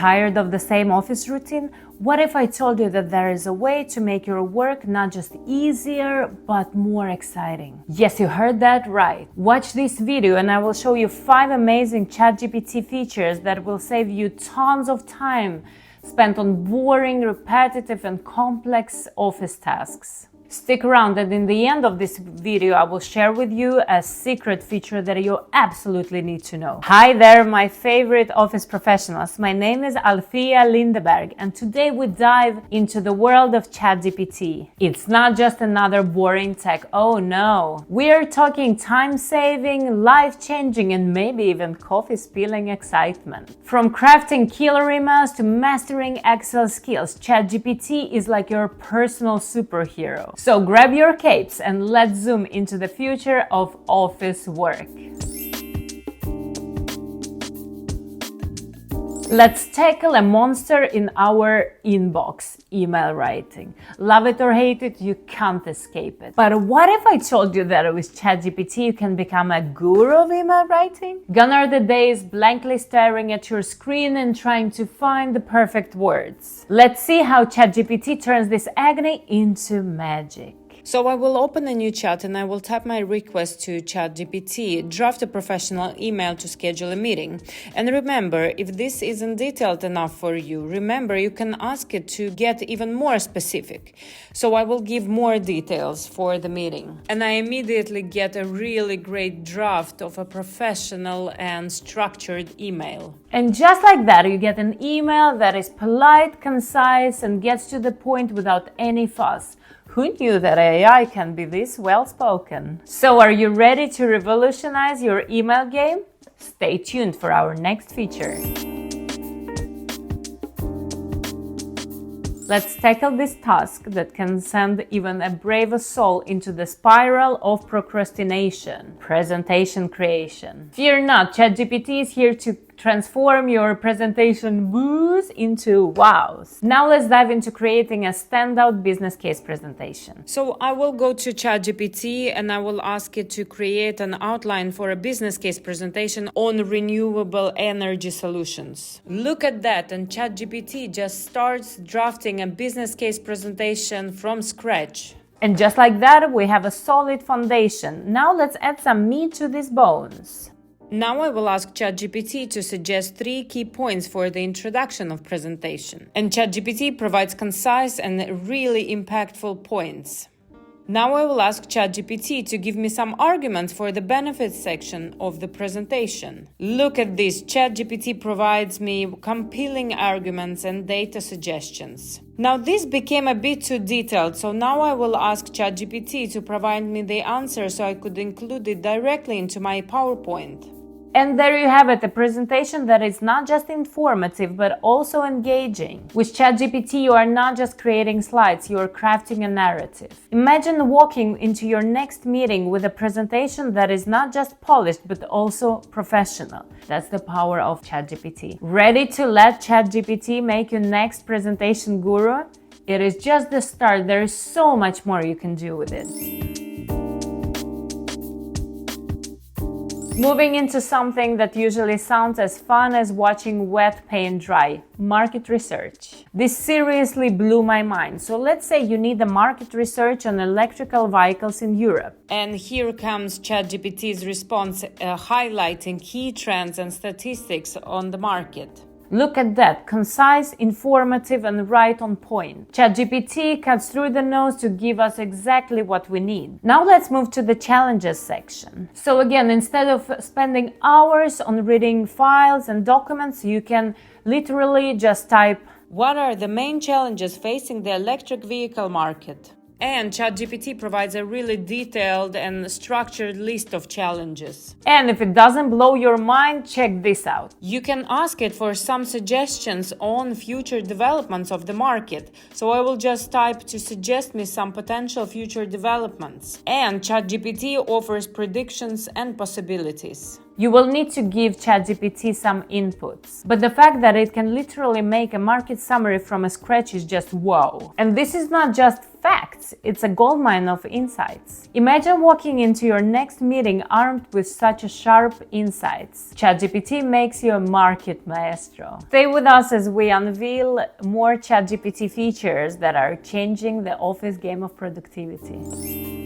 Tired of the same office routine? What if I told you that there is a way to make your work not just easier, but more exciting? Yes, you heard that right. Watch this video and I will show you 5 amazing ChatGPT features that will save you tons of time spent on boring, repetitive, and complex office tasks. Stick around, and in the end of this video I will share with you a secret feature that you absolutely need to know. Hi there, my favorite office professionals. My name is Alfia Lindeberg, and today we dive into the world of ChatGPT. It's not just another boring tech, oh no. We are talking time-saving, life-changing, and maybe even coffee-spilling excitement. From crafting killer emails to mastering Excel skills, ChatGPT is like your personal superhero. So grab your capes and let's zoom into the future of office work. Let's tackle a monster in our inbox, email writing. Love it or hate it, you can't escape it. But what if I told you that with ChatGPT you can become a guru of email writing? Gone are the days blankly staring at your screen and trying to find the perfect words. Let's see how ChatGPT turns this agony into magic. So I will open a new chat and I will type my request to ChatGPT, draft a professional email to schedule a meeting. And remember, if this isn't detailed enough for you, remember you can ask it to get even more specific. So I will give more details for the meeting. And I immediately get a really great draft of a professional and structured email. And just like that, you get an email that is polite, concise, and gets to the point without any fuss. Who knew that AI can be this well-spoken? So are you ready to revolutionize your email game? Stay tuned for our next feature. Let's tackle this task that can send even a braver soul into the spiral of procrastination, presentation creation. Fear not, ChatGPT is here to transform your presentation woos into wows. Now let's dive into creating a standout business case presentation. So I will go to ChatGPT and I will ask it to create an outline for a business case presentation on renewable energy solutions. Look at that, and ChatGPT just starts drafting a business case presentation from scratch. And just like that, we have a solid foundation. Now let's add some meat to these bones. Now I will ask ChatGPT to suggest 3 key points for the introduction of presentation. And ChatGPT provides concise and really impactful points. Now I will ask ChatGPT to give me some arguments for the benefits section of the presentation. Look at this, ChatGPT provides me compelling arguments and data suggestions. Now this became a bit too detailed, so now I will ask ChatGPT to provide me the answer so I could include it directly into my PowerPoint. And there you have it, a presentation that is not just informative, but also engaging. With ChatGPT, you are not just creating slides, you are crafting a narrative. Imagine walking into your next meeting with a presentation that is not just polished, but also professional. That's the power of ChatGPT. Ready to let ChatGPT make your next presentation guru? It is just the start. There is so much more you can do with it. Moving into something that usually sounds as fun as watching wet paint dry, market research. This seriously blew my mind. So let's say you need a market research on electrical vehicles in Europe. And here comes ChatGPT's response, highlighting key trends and statistics on the market. Look at that, concise, informative, and right on point. ChatGPT cuts through the nose to give us exactly what we need. Now let's move to the challenges section. So again, instead of spending hours on reading files and documents, you can literally just type, "What are the main challenges facing the electric vehicle market?" And ChatGPT provides a really detailed and structured list of challenges. And if it doesn't blow your mind, check this out. You can ask it for some suggestions on future developments of the market. So I will just type to suggest me some potential future developments. And ChatGPT offers predictions and possibilities. You will need to give ChatGPT some inputs, but the fact that it can literally make a market summary from scratch is just wow. And this is not just facts, it's a goldmine of insights. Imagine walking into your next meeting armed with such sharp insights. ChatGPT makes you a market maestro. Stay with us as we unveil more ChatGPT features that are changing the office game of productivity.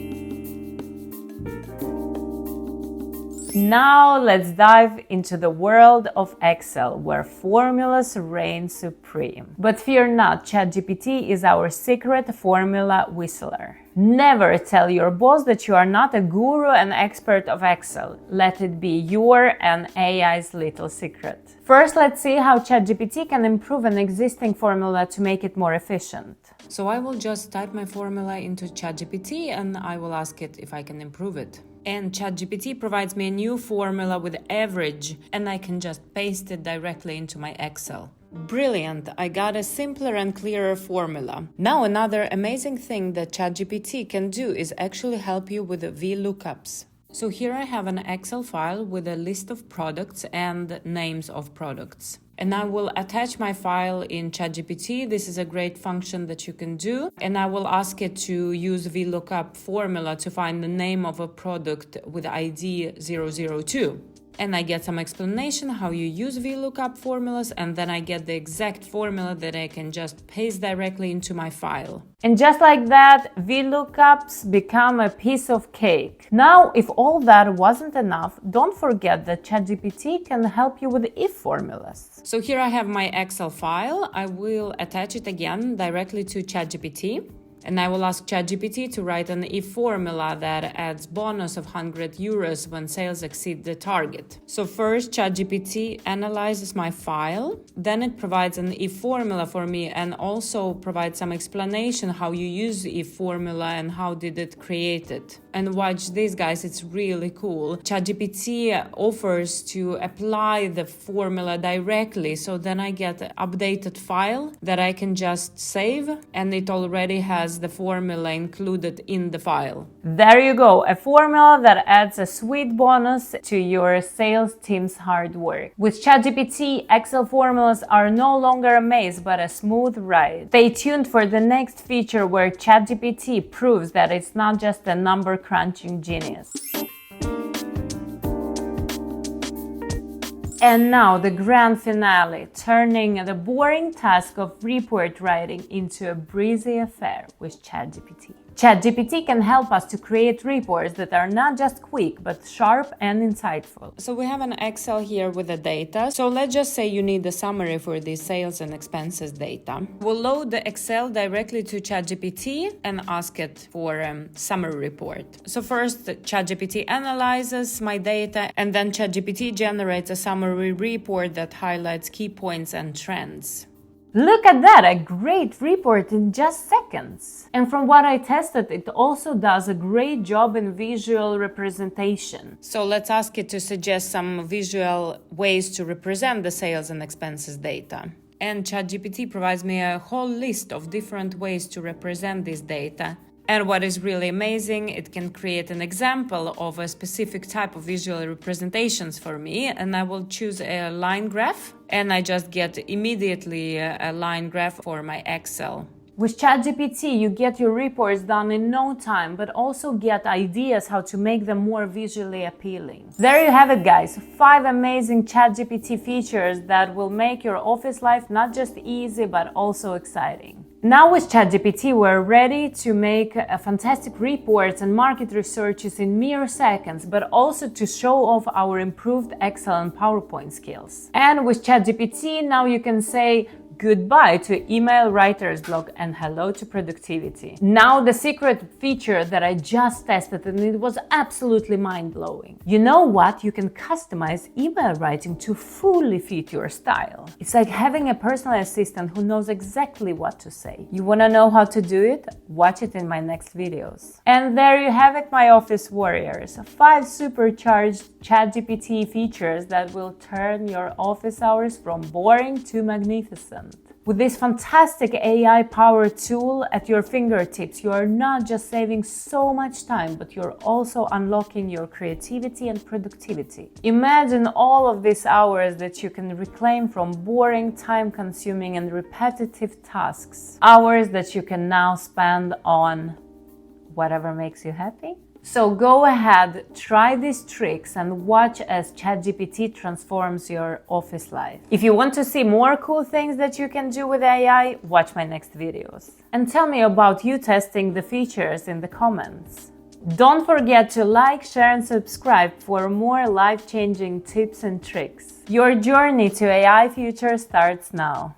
Now let's dive into the world of Excel, where formulas reign supreme. But fear not, ChatGPT is our secret formula whistler. Never tell your boss that you are not a guru and expert of Excel. Let it be your and AI's little secret. First, let's see how ChatGPT can improve an existing formula to make it more efficient. So I will just type my formula into ChatGPT and I will ask it if I can improve it. And ChatGPT provides me a new formula with average, and I can just paste it directly into my Excel. Brilliant! I got a simpler and clearer formula. Now another amazing thing that ChatGPT can do is actually help you with the VLOOKUPs. So here I have an Excel file with a list of products and names of products. And I will attach my file in ChatGPT. This is a great function that you can do. And I will ask it to use VLOOKUP formula to find the name of a product with ID 002. And I get some explanation how you use VLOOKUP formulas, and then I get the exact formula that I can just paste directly into my file. And just like that, VLOOKUPs become a piece of cake. Now, if all that wasn't enough, don't forget that ChatGPT can help you with if formulas. So here I have my Excel file. I will attach it again directly to ChatGPT. And I will ask ChatGPT to write an if formula that adds bonus of 100 euros when sales exceed the target. So first, ChatGPT analyzes my file, then it provides an if formula for me and also provides some explanation how you use the if formula and how did it create it. And watch this, guys, it's really cool. ChatGPT offers to apply the formula directly, so then I get an updated file that I can just save, and it already has the formula included in the file. There you go, a formula that adds a sweet bonus to your sales team's hard work. With ChatGPT, Excel formulas are no longer a maze but a smooth ride. Stay tuned for the next feature where ChatGPT proves that it's not just a number crunching genius. And now the grand finale, turning the boring task of report writing into a breezy affair with ChatGPT. ChatGPT can help us to create reports that are not just quick, but sharp and insightful. So we have an Excel here with the data. So let's just say you need the summary for the sales and expenses data. We'll load the Excel directly to ChatGPT and ask it for a summary report. So first, ChatGPT analyzes my data, and then ChatGPT generates a summary report that highlights key points and trends. Look at that, a great report in just seconds. And from what I tested, it also does a great job in visual representation. So let's ask it to suggest some visual ways to represent the sales and expenses data. And ChatGPT provides me a whole list of different ways to represent this data. And what is really amazing, it can create an example of a specific type of visual representations for me, and I will choose a line graph, and I just get immediately a line graph for my Excel. With ChatGPT, you get your reports done in no time, but also get ideas how to make them more visually appealing. There you have it, guys. 5 amazing ChatGPT features that will make your office life not just easy, but also exciting. Now with ChatGPT, we're ready to make fantastic reports and market researches in mere seconds, but also to show off our improved Excel and PowerPoint skills. And with ChatGPT, now you can say goodbye to email writer's block and hello to productivity. Now the secret feature that I just tested, and it was absolutely mind-blowing. You know what? You can customize email writing to fully fit your style. It's like having a personal assistant who knows exactly what to say. You want to know how to do it? Watch it in my next videos. And there you have it, my office warriors. 5 supercharged ChatGPT features that will turn your office hours from boring to magnificent. With this fantastic AI-powered tool at your fingertips, you are not just saving so much time, but you're also unlocking your creativity and productivity. Imagine all of these hours that you can reclaim from boring, time-consuming, and repetitive tasks. Hours that you can now spend on whatever makes you happy. So go ahead, try these tricks and watch as ChatGPT transforms your office life. If you want to see more cool things that you can do with AI, watch my next videos. And tell me about you testing the features in the comments. Don't forget to like, share and subscribe for more life-changing tips and tricks. Your journey to AI future starts now.